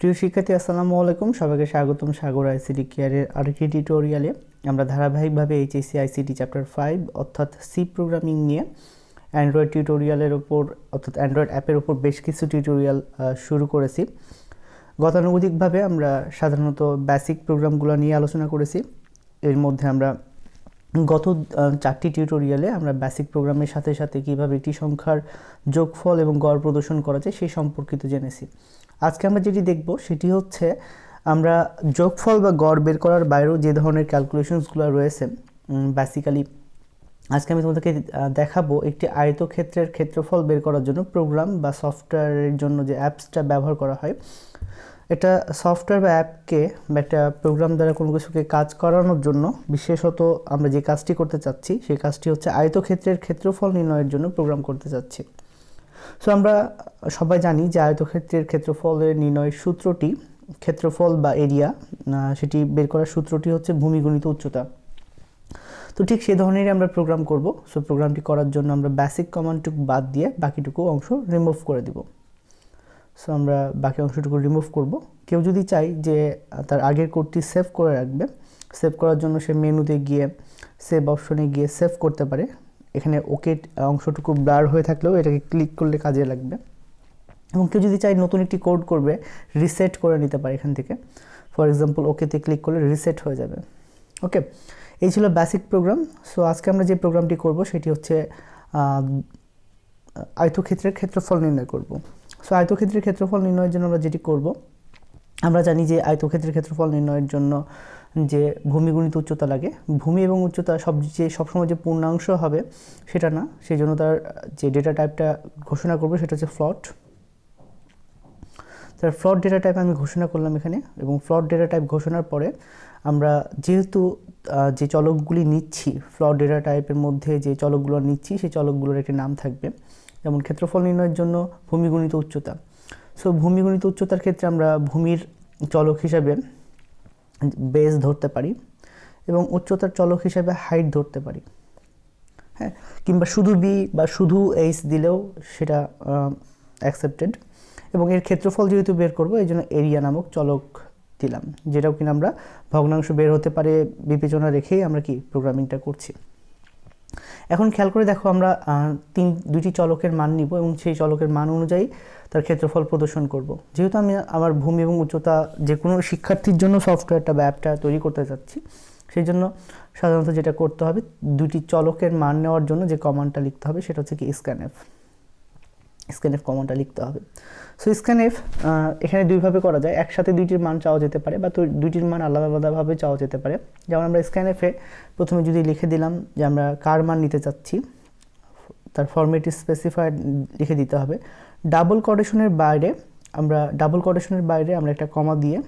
প্রিয় শিক্ষার্থী, আসসালামু আলাইকুম। সবাইকে স্বাগতম সাগর আইসিটি কেয়ারের আরেকটি টিউটোরিয়ালে। আমরা ধারাবাহিকভাবে এইচএসসি আইসিটি চ্যাপ্টার 5 অর্থাৎ সি প্রোগ্রামিং নিয়ে অ্যান্ড্রয়েড টিউটোরিয়ালের ওপর অর্থাৎ অ্যান্ড্রয়েড অ্যাপের ওপর বেশ কিছু টিউটোরিয়াল শুরু করেছি। গতানুগতিকভাবে আমরা সাধারণত বেসিক প্রোগ্রামগুলো নিয়ে আলোচনা করেছি। এর মধ্যে আমরা গত 4টি টিউটোরিয়ালে আমরা বেসিক প্রোগ্রামের সাথে সাথে কীভাবে একটি সংখ্যার যোগফল এবং গড় প্রদর্শন করা যায় সেই সম্পর্কিত জেনেছি। আজকে আমরা যেটি দেখব সেটি হচ্ছে আমরা যোগফল বা গড় বের করার বাইরেও যে ধরনের ক্যালকুলেশনসগুলো রয়েছে। বেসিক্যালি আজকে আমি তোমাদেরকে দেখাবো একটি আয়তক্ষেত্রের ক্ষেত্রফল বের করার জন্য প্রোগ্রাম বা সফটওয়্যারের জন্য যে অ্যাপসটা ব্যবহার করা হয়। এটা সফটওয়্যার বা অ্যাপকে বা একটা প্রোগ্রাম দ্বারা কোনো কিছুকে কাজ করানোর জন্য বিশেষত আমরা যে কাজটি করতে চাচ্ছি সেই কাজটি হচ্ছে আয়তক্ষেত্রের ক্ষেত্রফল নির্ণয়ের জন্য প্রোগ্রাম করতে চাচ্ছি। সো আমরা সবাই জানি যে আয়তক্ষেত্রের ক্ষেত্রফলের নির্ণয়ের সূত্রটি, ক্ষেত্রফল বা এরিয়া, সেটি বের করার সূত্রটি হচ্ছে ভূমি গুণিত উচ্চতা। তো ঠিক সে ধরনেরই আমরা প্রোগ্রাম করব। সো প্রোগ্রামটি করার জন্য আমরা বেসিক কমান্ডটুকু বাদ দিয়ে বাকিটুকু অংশ রিমুভ করে দিব। সো আমরা বাকি অংশটুকু রিমুভ করব। কেউ যদি চাই যে তার আগের কোডটি সেভ করে রাখবে, সেভ করার জন্য সে মেনুতে গিয়ে সেভ অপশনে গিয়ে সেভ করতে পারে। এখানে ওকে অংশটুকু ব্লার হয়ে থাকলেও এটাকে ক্লিক করলে কাজে লাগবে। এবং কেউ যদি চাই নতুন একটি কোড করবে, রিসেট করে নিতে পারে এখান থেকে। ফর এক্সাম্পল ওকেতে ক্লিক করলে রিসেট হয়ে যাবে। ওকে, এই ছিল বেসিক প্রোগ্রাম। সো আজকে আমরা যে প্রোগ্রামটি করব সেটি হচ্ছে আয়তক্ষেত্রের ক্ষেত্রফল নির্ণয় করব। সো আয়তক্ষেত্রের ক্ষেত্রফল নির্ণয়ের জন্য আমরা যেটি করব, আমরা জানি যে আয়তক্ষেত্রের ক্ষেত্রফল নির্ণয়ের জন্য যে ভূমি গুণিত উচ্চতা লাগে, ভূমি এবং উচ্চতা সবসময় যে পূর্ণাংশ হবে সেটা না, সেই জন্য তার যে ডেটা টাইপটা ঘোষণা করবো সেটা হচ্ছে ফ্লট। তার ফ্লট ডেটা টাইপ আমি ঘোষণা করলাম এখানে, এবং ফ্লট ডেটা টাইপ ঘোষণার পরে আমরা যেহেতু যে চলকগুলি নিচ্ছি, ফ্লট ডেটা টাইপের মধ্যে যে চলকগুলো নিচ্ছি সেই চলকগুলোর একটি নাম থাকবে। যেমন ক্ষেত্রফল নির্ণয়ের জন্য ভূমি গুণিত উচ্চতা। সো ভূমি গুণিত উচ্চতার ক্ষেত্রে আমরা ভূমির চলক হিসাবে বেস ধরতে পারি এবং উচ্চতার চলক হিসাবে হাইট ধরতে পারি। হ্যাঁ, কিংবা শুধু বি বা শুধু এইচ দিলেও সেটা অ্যাকসেপ্টেড। এবং এর ক্ষেত্রফল যেহেতু বের করবো এই জন্য এরিয়া নামক চলক দিলাম, যেটাও কিনা আমরা ভগ্নাংশ বের হতে পারে বিবেচনা রেখেই আমরা কি প্রোগ্রামিংটা করছি। এখন খেয়াল করে দেখো, আমরা দুইটি চলকের মান নিব এবং সেই চলকের মান অনুযায়ী তার ক্ষেত্রফল প্রদর্শন করব। যেহেতু আমি আমার ভূমি এবং উচ্চতা যে কোনো শিক্ষার্থীর জন্য সফটওয়্যারটা বা অ্যাপটা তৈরি করতে চাচ্ছি, সেই জন্য সাধারণত যেটা করতে হবে, দুটি চলকের মান নেওয়ার জন্য যে কমান্ডটা লিখতে হবে সেটা হচ্ছে কি স্ক্যানএফ কমান্ডটা লিখতে হবে। সো স্ক্যানএফ এখানে দুইভাবে করা যায়, একসাথে দুইটির মান চাওয়া যেতে পারে বা দুইটির মান আলাদা আলাদাভাবে চাওয়া যেতে পারে। যেমন আমরা স্ক্যানএফে প্রথমে যদি লিখে দিলাম যে আমরা কার মান নিতে চাচ্ছি, তার ফরম্যাট স্পেসিফাইড লিখে দিতে হবে। ডাবল কোটেশনের বাইরে আমরা একটা কমা দিয়ে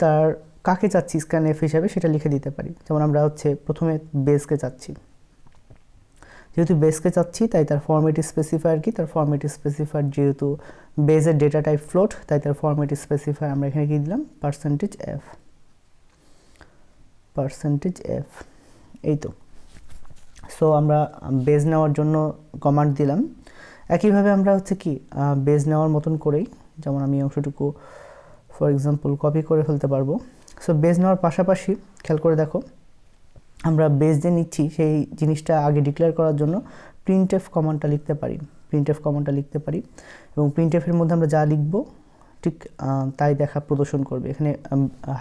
তার কাকে চাচ্ছি স্ক্যানএফ হিসাবে সেটা লিখে দিতে পারি। যেমন আমরা হচ্ছে প্রথমে বেসকে চাচ্ছি, যেহেতু বেসকে চাচ্ছি তাই তার ফরম্যাট স্পেসিফায়ার কি, তার ফরম্যাট স্পেসিফায়ার যেহেতু বেসের ডেটা টাইপ ফ্লোট, তাই তার ফরম্যাট স্পেসিফায়ার আমরা এখানে কি দিলাম, %f। এই তো। সো আমরা বেস নেওয়ার জন্য কমান্ড দিলাম। একইভাবে আমরা হচ্ছে কি বেস নেওয়ার মতন করেই, যেমন আমি অংশটুকু ফর এক্সাম্পল কপি করে ফেলতে পারবো। সো বেস নেওয়ার পাশাপাশি খেয়াল করে দেখো, আমরা বেস যে নিচ্ছি সেই জিনিসটা আগে ডিক্লেয়ার করার জন্য প্রিন্টএফ কমান্ডটা লিখতে পারি এবং প্রিন্টএফের মধ্যে আমরা যা লিখব ঠিক তাই দেখা প্রদর্শন করবে। এখানে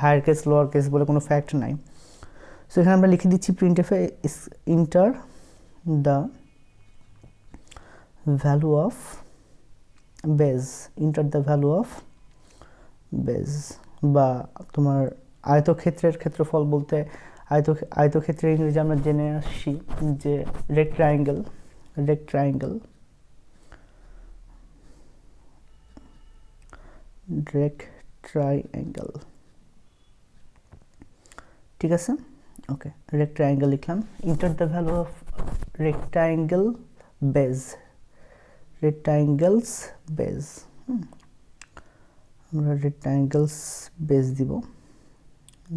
হায়ার কেস লোয়ার কেস বলে কোনো ফ্যাক্ট নাই। সো এখানে আমরা লিখে দিচ্ছি প্রিন্টএফে enter the value of base, বা তোমার আয়তক্ষেত্রের ক্ষেত্রফল বলতে আয়তক্ষেত্রের ইংরেজি আমরা জেনে আসছি যে রেক্ট্রায়াঙ্গেল। ঠিক আছে, ওকে, রেক্ট্রায়াঙ্গেল লিখলাম। Enter the value of rectangle's base. আমরা রেক্ট্যাঙ্গেলস বেস দিব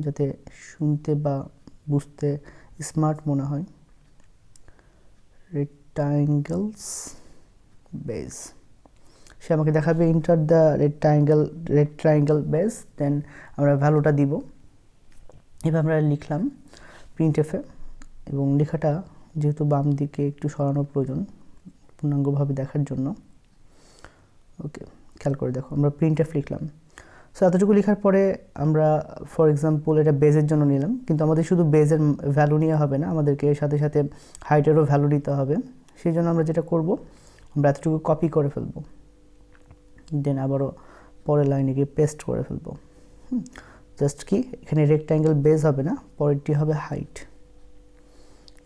যাতে শুনতে বা বুঝতে স্মার্ট মনে হয়। রেক্ট্যাঙ্গেলস বেস, সে আমাকে দেখাবে enter the red triangle base, then আমরা ভ্যালুটা দিব। এবার আমরা লিখলাম প্রিন্টএফে, এবং লেখাটা যেহেতু বাম দিকে একটু সরানোর প্রয়োজন পূর্ণাঙ্গভাবে দেখার জন্য। ওকে, খেয়াল করে দেখো, আমরা প্রিন্টএফ লিখলাম। সো এতটুকু লেখার পরে আমরা ফর এক্সাম্পল এটা বেজের জন্য নিলাম, কিন্তু আমাদের শুধু বেজের ভ্যালু নিয়ে হবে না, আমাদেরকে এর সাথে সাথে হাইটেরও ভ্যালু দিতে হবে। সেই জন্য আমরা যেটা করব, আমরা এতটুকু কপি করে ফেলব, দেন আবারও পরের লাইনে গিয়ে পেস্ট করে ফেলব। জাস্ট কি এখানে রেক্ট্যাঙ্গেল বেজ হবে না, পরেরটি হবে হাইট,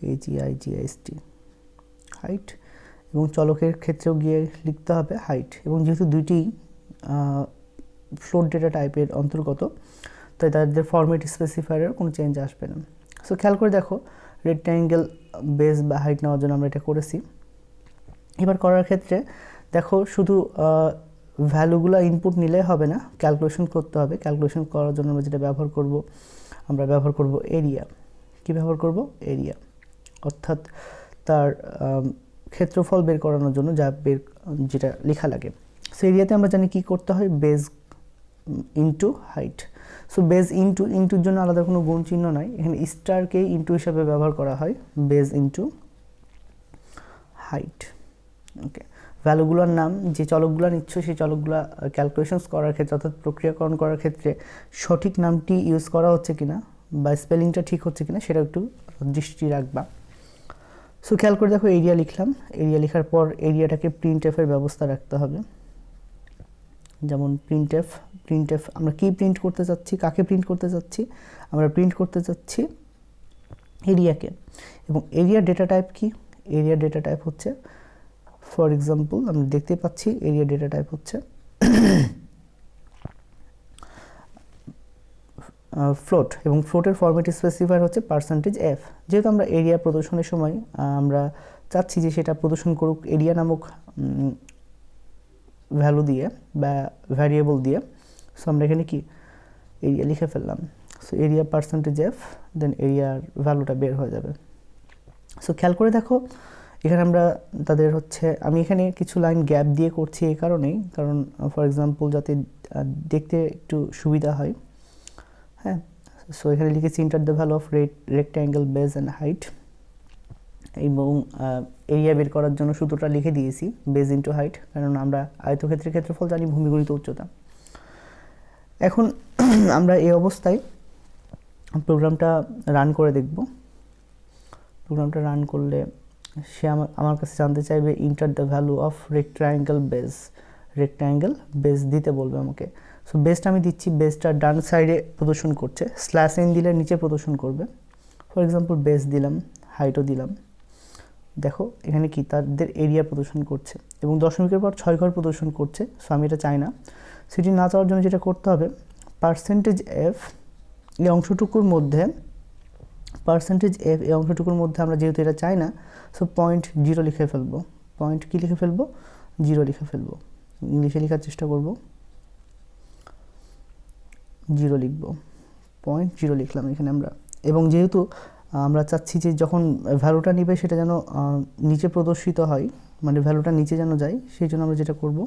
HEIGHT, হাইট। এবং চলকের ক্ষেত্রেও গিয়ে লিখতে হবে হাইট, এবং যেহেতু দুইটি ফ্লোট ডেটা টাইপের অন্তর্গত, তাই তাদের ফরম্যাট স্পেসিফায়ারের কোনো চেঞ্জ আসবে না। সো খেয়াল করে দেখো, রেক্ট্যাঙ্গেল বেস বা হাইট নেওয়ার জন্য আমরা এটা করেছি। এবার করার ক্ষেত্রে দেখো, শুধু ভ্যালুগুলো ইনপুট নিলে হবে না, ক্যালকুলেশন করতে হবে। ক্যালকুলেশন করার জন্য আমরা যেটা ব্যবহার করব এরিয়া। কি ব্যবহার করব? এরিয়া, অর্থাৎ তার ক্ষেত্রফল বের করানোর জন্য যেটা লেখা লাগে। সো এরিয়াতে আমরা জানি কি করতে হয়, base into height. So base ইনটুর জন্য আলাদা কোনো গুণ চিহ্ন নাই, এখানে স্টারকে ইনটু হিসাবে ব্যবহার করা হয়, বেজ ইনটু হাইট। ওকে, ভ্যালুগুলোর নাম, যে চলকগুলো নিচ্ছ সেই চলকগুলো ক্যালকুলেশনস করার ক্ষেত্রে অর্থাৎ প্রক্রিয়াকরণ করার ক্ষেত্রে সঠিক নামটি ইউজ করা হচ্ছে কিনা বা স্পেলিংটা ঠিক হচ্ছে কিনা সেটা একটু দৃষ্টি রাখবা। সো খেয়াল করে দেখো, এরিয়া লিখলাম। এরিয়া লেখার পর এরিয়াটাকে প্রিন্টএফের ব্যবস্থা রাখতে হবে। যেমন প্রিন্টএফ আমরা কি প্রিন্ট করতে চাচ্ছি, কাকে প্রিন্ট করতে চাচ্ছি? আমরা প্রিন্ট করতে চাচ্ছি এরিয়াকে। এবং এরিয়া ডেটা টাইপ কি? এরিয়া ডেটা টাইপ হচ্ছে, ফর এক্সাম্পল আমরা দেখতে পাচ্ছি এরিয়া ডেটা টাইপ হচ্ছে ফ্লোট, এবং ফ্লোটের ফরম্যাট স্পেসিফায়ার হচ্ছে %f। যেহেতু আমরা এরিয়া প্রদর্শনের সময় আমরা চাচ্ছি যে সেটা প্রদর্শন করুক এরিয়া নামক ভ্যালু দিয়ে বা ভ্যারিয়েবল দিয়ে, সো আমরা এখানে কি এরিয়া লিখে ফেললাম। সো এরিয়া %f, দেন এরিয়ার ভ্যালুটা বের হয়ে যাবে। সো খেয়াল করে দেখো, এখানে আমরা তাদের হচ্ছে, আমি এখানে কিছু লাইন গ্যাপ দিয়ে করছি এই কারণেই, কারণ ফর এক্সাম্পল যাতে দেখতে একটু সুবিধা হয়। হ্যাঁ, সো এখানে লিখেছি inter the value of rectangle beige and height, এবং এরিয়া বের করার জন্য সূত্রটা লিখে দিয়েছি বেজ ইন্টু হাইট, কারণ আমরা আয়তক্ষেত্রের ক্ষেত্রফল জানি ভূমিগণিত উচ্চতা। এখন আমরা এই অবস্থায় প্রোগ্রামটা রান করে দেখব। প্রোগ্রামটা রান করলে সে আমার কাছে জানতে চাইবে enter the value of rectangle base দিতে বলবে আমাকে। সো বেজটা আমি দিচ্ছি, বেজটা ডান সাইডে প্রদর্শন করছে, /n দিলে নিচে প্রদর্শন করবে। ফর এক্সাম্পল বেজ দিলাম, হাইটও দিলাম, দেখো এখানে কি তাদের এরিয়া প্রদর্শন করছে এবং দশমিকের পর 6 ঘর প্রদর্শন করছে। সো আমি এটা চাই না। সেটি না চাওয়ার জন্য যেটা করতে হবে, %f এই অংশটুকুর মধ্যে আমরা যেহেতু এটা চাই না, সো 0.0 লিখে ফেলবো। কি লিখে ফেলবো? 0 লিখে ফেলবো। ইংলিশে লেখার চেষ্টা করব, 0 লিখবো, 0.0 লিখলাম এখানে আমরা। এবং যেহেতু আমরা চাচ্ছি যে যখন ভ্যালুটা নিবে সেটা যেন নিচে প্রদর্শিত হয়, মানে ভ্যালুটা নিচে যেন যায়, সেই জন্য আমরা যেটা করব,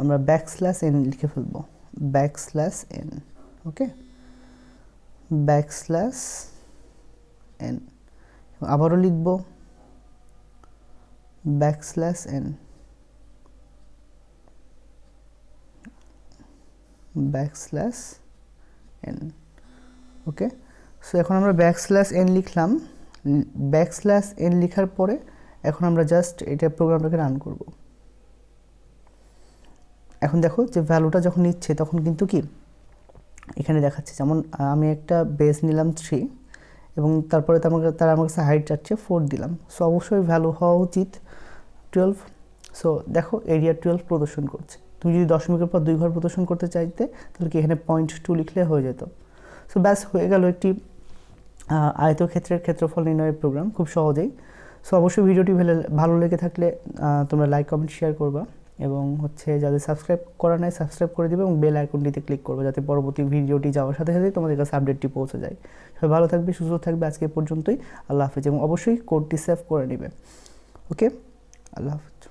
আমরা \n লিখে ফেলবো, \n। ওকে, \n, আবারও লিখব \n, \n। ওকে, সো এখন আমরা \n লিখলাম। \n লেখার পরে এখন আমরা জাস্ট এটা প্রোগ্রামটাকে রান করব। এখন দেখো যে ভ্যালুটা যখন নিচ্ছে তখন কিন্তু কি এখানে দেখাচ্ছে, যেমন আমি একটা বেস নিলাম 3 এবং তারপরে তারা আমার কাছে হাইট চাচ্ছে 4 দিলাম। সো অবশ্যই ভ্যালু হওয়া উচিত 12। সো দেখো এরিয়া 12 প্রদর্শন করছে। তুমি যদি দশমিকের পর 2 ঘর প্রদর্শন করতে চাইতে তাহলে কি এখানে 0.2 লিখলে হয়ে যেত। সো ব্যাস হয়ে গেল একটি আয়তক্ষেত্রের ক্ষেত্রফল নির্ণয়ের প্রোগ্রাম, খুব সহজেই। সো অবশ্যই ভিডিওটি ভালো লেগে থাকলে তোমরা লাইক, কমেন্ট, শেয়ার করবা এবং হচ্ছে যাদের সাবস্ক্রাইব করা নাই সাবস্ক্রাইব করে দিবে এবং বেল আইকনটিতে ক্লিক করবে যাতে পরবর্তী ভিডিওটি যাওয়ার সাথে সাথে তোমাদের কাছে আপডেটটি পৌঁছে যায়। সবাই ভালো থাকবে, সুস্থ থাকবে। আজকে পর্যন্তই, আল্লাহ হাফেজ। এবং অবশ্যই কোডটি সেভ করে নেবে। ওকে, আল্লাহ হাফেজ।